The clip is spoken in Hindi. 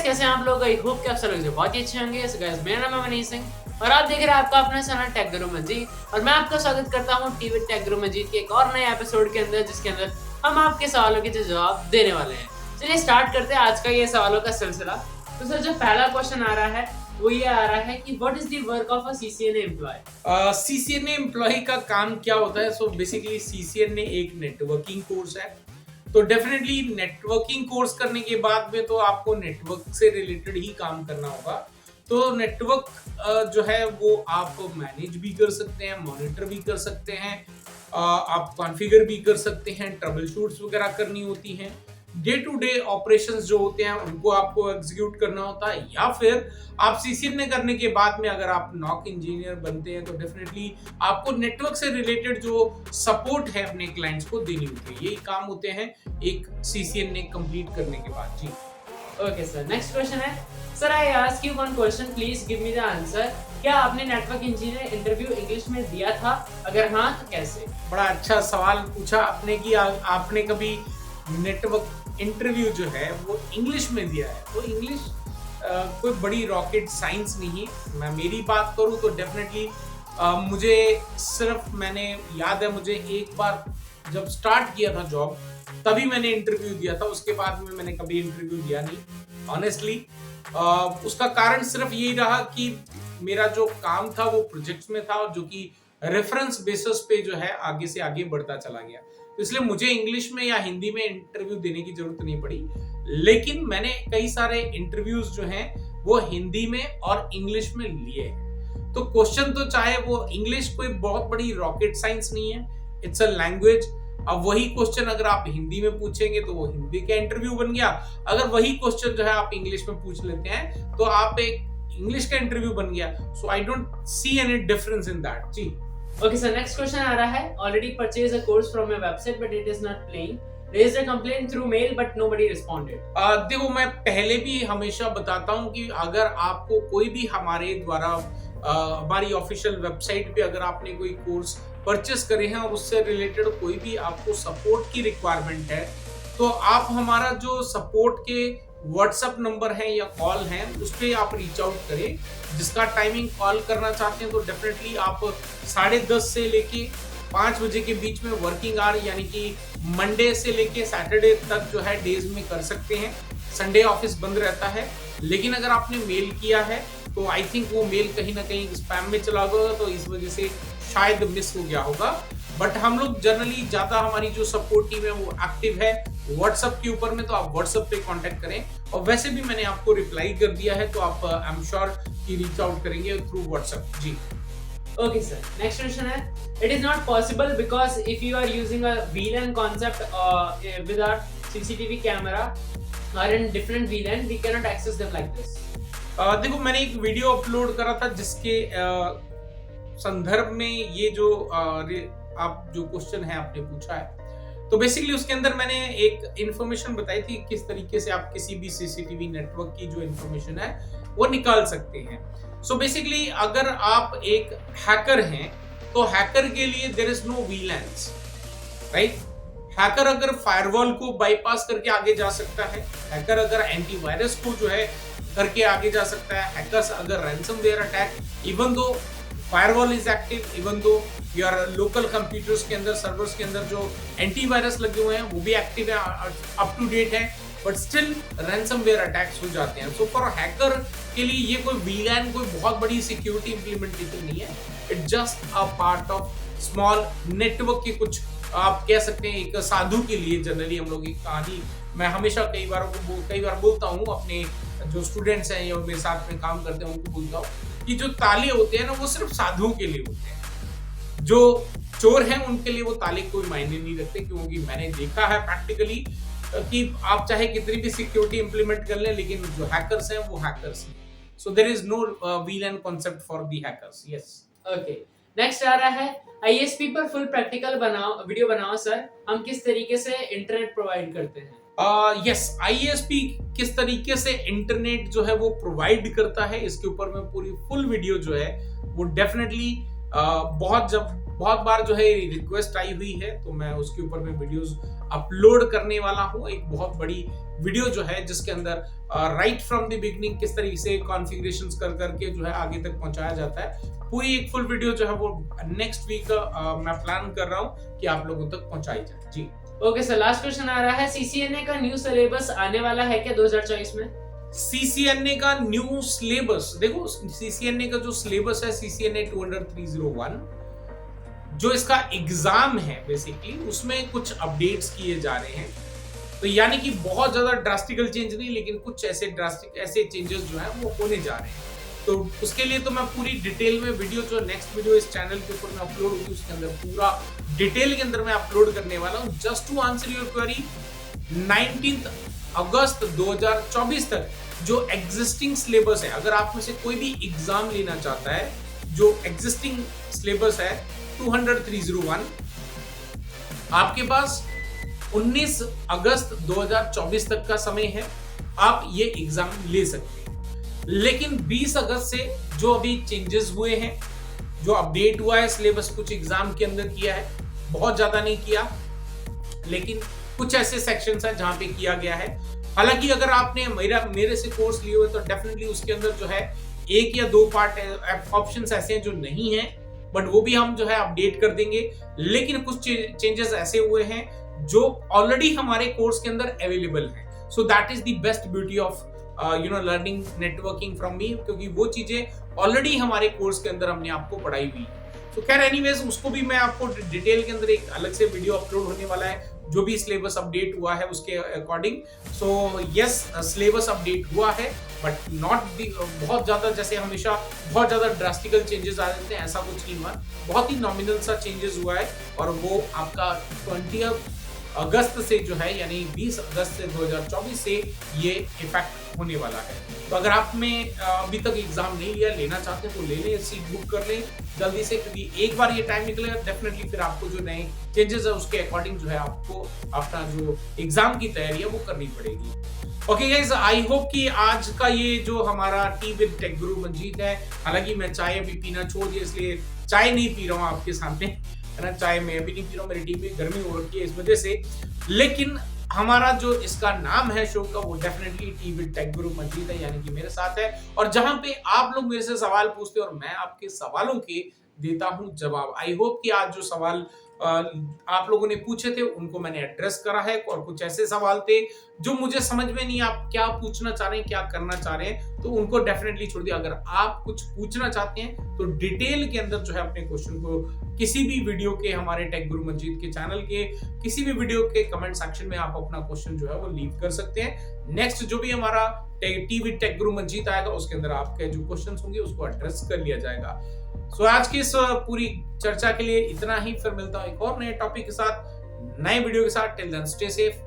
कैसे हैं आप लोग? आई होप कि आप सब लोग बहुत ही अच्छे होंगे। So guys, मेरा नाम है मनीष सिंह और आप देख रहे हैं आपका अपना चैनल टेक गुरु मंजीत और मैं आपका स्वागत करता हूं टीवी टेक गुरु मंजीत के एक और नए एपिसोड के अंदर, जिसके अंदर हम आपके सवालों के जवाब देने वाले हैं। चलिए स्टार्ट करते हैं आज का ये सवालों का सिलसिला। तो सर, जो पहला क्वेश्चन आ रहा है वो ये आ रहा है कि what is the work of a CCNA employee? CCNA employee का काम क्या होता है? सो बेसिकली सीसीएनए एक नेटवर्किंग कोर्स है। तो डेफिनेटली नेटवर्किंग कोर्स करने के बाद में तो आपको नेटवर्क से रिलेटेड ही काम करना होगा। तो नेटवर्क जो है वो आप मैनेज भी कर सकते हैं, मॉनिटर भी कर सकते हैं, आप कॉन्फ़िगर भी कर सकते हैं, ट्रबल शूट्स वगैरह करनी होती हैं, डे टू डे ऑपरेशंस जो होते हैं उनको आपको एग्जीक्यूट करना होता है, या फिर आप सीसीएनए करने के बाद में अगर आप नॉक इंजीनियर बनते हैं तो डेफिनेटली आपको नेटवर्क से रिलेटेड जो सपोर्ट है अपने क्लाइंट्स को देनी होती है। यही काम होते हैं एक सीसीएनए कंप्लीट करने के बाद। जी ओके सर, नेक्स्ट क्वेश्चन है sir, I ask you one question, please give me the answer. क्या आपने नेटवर्क इंजीनियर इंटरव्यू इंग्लिश में दिया था? अगर हाँ तो कैसे? बड़ा अच्छा सवाल पूछा आपने कि आपने कभी नेटवर्क इंटरव्यू जो है वो इंग्लिश में दिया है। तो इंग्लिश कोई बड़ी रॉकेट साइंस नहीं है। मैं मेरी बात करूं तो डेफिनेटली मुझे सिर्फ मैंने याद है, मुझे एक बार जब स्टार्ट किया था जॉब तभी मैंने इंटरव्यू दिया था। उसके बाद में मैंने कभी इंटरव्यू दिया नहीं ऑनेस्टली। उसका कारण सिर्फ यही रहा कि मेरा जो काम था वो प्रोजेक्ट्स में था और जो कि रेफरेंस बेसिस पे जो है आगे से आगे बढ़ता चला गया। तो इसलिए मुझे इंग्लिश में या हिंदी में इंटरव्यू देने की जरूरत नहीं पड़ी। लेकिन मैंने कई सारे इंटरव्यूज जो हैं वो हिंदी में और इंग्लिश में लिए हैं। तो क्वेश्चन तो चाहे वो इंग्लिश कोई बहुत बड़ी रॉकेट साइंस नहीं है, इट्स अ लैंग्वेज। अब वही क्वेश्चन अगर आप हिंदी में पूछेंगे तो वो हिंदी का इंटरव्यू बन गया। अगर वही क्वेश्चन जो है आप इंग्लिश में पूछ लेते हैं तो आप एक इंग्लिश का इंटरव्यू बन गया। So I don't see any difference in that. जी ओके सर, नेक्स्ट क्वेश्चन आ रहा है, already purchase a course from a website but it is not playing, raised a complaint through mail but nobody responded. देखो, मैं पहले भी हमेशा बताता हूं कि अगर आपको कोई भी हमारे द्वारा हमारी ऑफिशियल वेबसाइट पे अगर आपने कोई कोर्स परचेस करे हैं और उससे रिलेटेड कोई भी आपको सपोर्ट की रिक्वायरमेंट है तो आप हमारा जो सपोर्ट के व्हाट्सएप नंबर है या कॉल है उस पर आप रीच आउट करें। जिसका टाइमिंग कॉल करना चाहते हैं तो डेफिनेटली आप 10:30 से लेके 5 बजे के बीच में वर्किंग आवर यानी कि मंडे से लेके सैटरडे तक जो है डेज में कर सकते हैं। संडे ऑफिस बंद रहता है। लेकिन अगर आपने मेल किया है तो आई थिंक वो मेल कहीं ना कहीं स्पैम में चला गया, तो इस वजह से शायद मिस हो गया होगा। बट हम लोग जनरली ज्यादा हमारी जो सपोर्ट टीम है वो एक्टिव है व्हाट्सएप के ऊपर में, तो आप व्हाट्सएप पे कांटेक्ट करें। और वैसे भी मैंने आपको रिप्लाई कर दिया है तो आप आई एम श्योर कि रीच आउट करेंगे थ्रू व्हाट्सएप। जी ओके सर, नेक्स्ट क्वेश्चन है, it is not possible because if you are using a VLAN concept with our CCTV camera or in different VLAN, we cannot access them like this. देखो, मैंने एक वीडियो अपलोड करा था जिसके संदर्भ में ये जो आप जो क्वेश्चन है आपने पूछा है, तो बेसिकली उसके अंदर मैंने एक इंफॉर्मेशन बताई थी किस तरीके से आप किसी भी सीसीटीवी नेटवर्क की जो इंफॉर्मेशन है वो निकाल सकते हैं। सो बेसिकली अगर आप एक हैकर हैं तो हैकर के लिए there is no VLANs, right. Hacker अगर फायरवॉल को बाईपास करके आगे जा सकता है, हैकर अगर एंटीवायरस को जो है करके आगे जा सकता है, हैकर्स अगर ransomware attack, even though firewall is active, even though your local computers के अंदर सर्वर्स के अंदर जो एंटीवायरस लगे हुए हैं वो भी एक्टिव है, अप टू डेट है, बट स्टिल रैंसमवेयर अटैक्स हो जाते हैं। सो फॉर हैकर के लिए ये कोई VLAN कोई बहुत बड़ी सिक्योरिटी इंप्लीमेंटेशन नहीं है। It just a part of small network के कुछ आप कह सकते हैं एक साधु के लिए। जनरली हम लोग एक कहानी मैं हमेशा कई बार बोलता हूँ अपने जो स्टूडेंट्स हैं या मेरे साथ में काम करते हैं उनको बोलता हूँ कि जो ताले होते हैं ना वो सिर्फ साधुओं के लिए होते हैं। जो चोर हैं उनके लिए वो ताले कोई मायने नहीं रखते, क्योंकि मैंने देखा है प्रैक्टिकली कि आप चाहे कितनी भी सिक्योरिटी इंप्लीमेंट कर लें लेकिन जो हैकर्स हैं वो हैकर्स हैं। So there is no VLAN concept for the hackers. Yes okay, next आ रहा है, ISP पर फुल प्रैक्टिकल बनाओ, वीडियो बनाओ सर, हम किस तरीके से इंटरनेट प्रोवाइड करते हैं? यस, ISP किस तरीके से इंटरनेट जो है वो प्रोवाइड करता है इसके ऊपर में पूरी फुल वीडियो जो है वो डेफिनेटली बहुत जब बहुत बार जो है रिक्वेस्ट आई हुई है, तो मैं उसके ऊपर में वीडियोस अपलोड करने वाला हूँ। एक बहुत बड़ी वीडियो जो है जिसके अंदर राइट फ्रॉम द बिगनिंग किस तरीके से कॉन्फ़िगरेशंस कर करके जो है आगे तक पहुंचाया जाता है, पूरी एक फुल वीडियो जो है वो नेक्स्ट वीक मैं प्लान कर रहा हूँ कि आप लोगों तक पहुंचाई जाए। जी ओके सर, लास्ट क्वेश्चन आ रहा है, सीसीएनए का न्यू सिलेबस आने वाला है क्या 2024 में? सीसीएनए का न्यू सिलेबस, देखो सीसीएनए का जो सिलेबस है सीसीएनए 200-301, जो इसका एग्जाम है बेसिकली उसमें कुछ अपडेट्स किए जा रहे हैं। तो यानी कि बहुत ज्यादा ड्रास्टिकल चेंज नहीं, लेकिन कुछ ऐसे चेंजेस जो है वो होने जा रहे हैं। तो उसके लिए तो मैं पूरी डिटेल में वीडियो, जो नेक्स्ट वीडियो इस चैनल के ऊपर मैं अपलोड होगी उसके अंदर पूरा डिटेल के अंदर मैं अपलोड करने वाला हूं। Just to answer your query, 19 अगस्त 2024 तक जो एग्जिस्टिंग सिलेबस है, अगर आप में से कोई भी एग्जाम लेना चाहता है, जो एग्जिस्टिंग सिलेबस है 200-301, आपके पास 19 अगस्त 2024 तक का समय है, आप ये एग्जाम ले सकते हैं। लेकिन 20 अगस्त से जो अभी चेंजेस हुए हैं, जो अपडेट हुआ है सिलेबस, कुछ एग्जाम के अंदर किया है, बहुत ज्यादा नहीं किया, लेकिन कुछ ऐसे सेक्शंस हैं जहां पे किया गया है। हालांकि अगर आपने मेरे से कोर्स लिए हुए तो डेफिनेटली उसके अंदर जो है 1 या 2 पार्ट ऑप्शंस ऐसे हैं जो नहीं है, बट वो भी हम जो है अपडेट कर देंगे। लेकिन कुछ चेंजेस ऐसे हुए हैं जो ऑलरेडी हमारे कोर्स के अंदर अवेलेबल हैं। So that is the best beauty of learning networking from me, क्योंकि वो चीजें ऑलरेडी हमारे कोर्स के अंदर हमने आपको पढ़ाई हुई है। तो खैर एनीवेज, उसको भी मैं आपको डिटेल के अंदर एक अलग से वीडियो अपलोड होने वाला है, जो भी सिलेबस अपडेट हुआ है उसके according. So yes, syllabus update हुआ है, बट नॉट बहुत ज्यादा, जैसे हमेशा बहुत ज्यादा ड्रास्टिकल चेंजेस आ जाते हैं, ऐसा कुछ नहीं हुआ। बहुत ही नॉमिनल सा चेंजेस हुआ है, और वो आपका 20 अगस्त से जो है, यानी 20 अगस्त से 2024 से ये इफेक्ट होने वाला है। तो अगर आप में अभी तक एग्जाम नहीं लिया, लेना चाहते हैं तो ले लें, सीट बुक कर लें जल्दी से, क्योंकि एक बार ये टाइम निकलेगा डेफिनेटली फिर आपको जो नए चेंजेस है उसके अकॉर्डिंग जो है आपको अपना जो एग्जाम की तैयारी है वो करनी पड़ेगी। ओके गाइस, आई होप कि आज का ये जो हमारा टी विद टेक गुरु मंजीत है, हालांकि मैं चाय अभी पीना छोड़ दिया, इसलिए चाय नहीं पी रहा हूँ आपके सामने, है ना, चाय मैं अभी नहीं पी रहा हूँ, मेरी टी में गर्मी हो रखी है इस वजह से। लेकिन हमारा जो इसका नाम है शो का, वो डेफिनेटली टी विद टेक गुरु मंजीत है, यानी कि मेरे साथ है, और जहां पे आप लोग मेरे से सवाल पूछते हैं और मैं आपके सवालों के देता हूं जवाब। आई होप कि आज जो सवाल आप लोगों ने पूछे थे उनको मैंने एड्रेस करा है, और कुछ ऐसे सवाल थे जो मुझे समझ में नहीं आप क्या पूछना चाह रहे हैं, क्या करना चाह रहे हैं, तो उनको डेफिनेटली छोड़ दिया। अगर आप कुछ पूछना चाहते हैं तो डिटेल के अंदर जो है अपने क्वेश्चन को किसी भी वीडियो के, हमारे टेक गुरु मंजीत के चैनल के किसी भी वीडियो के कमेंट सेक्शन में आप अपना क्वेश्चन जो है वो लीव कर सकते हैं। नेक्स्ट जो भी हमारा टी विद टेक गुरु मंजीत आएगा उसके अंदर आपके जो क्वेश्चन होंगे उसको एड्रेस कर लिया जाएगा। सो आज की इस पूरी चर्चा के लिए इतना ही, फिर मिलता हूं एक और नए टॉपिक के साथ, नए वीडियो के साथ। Till then stay safe.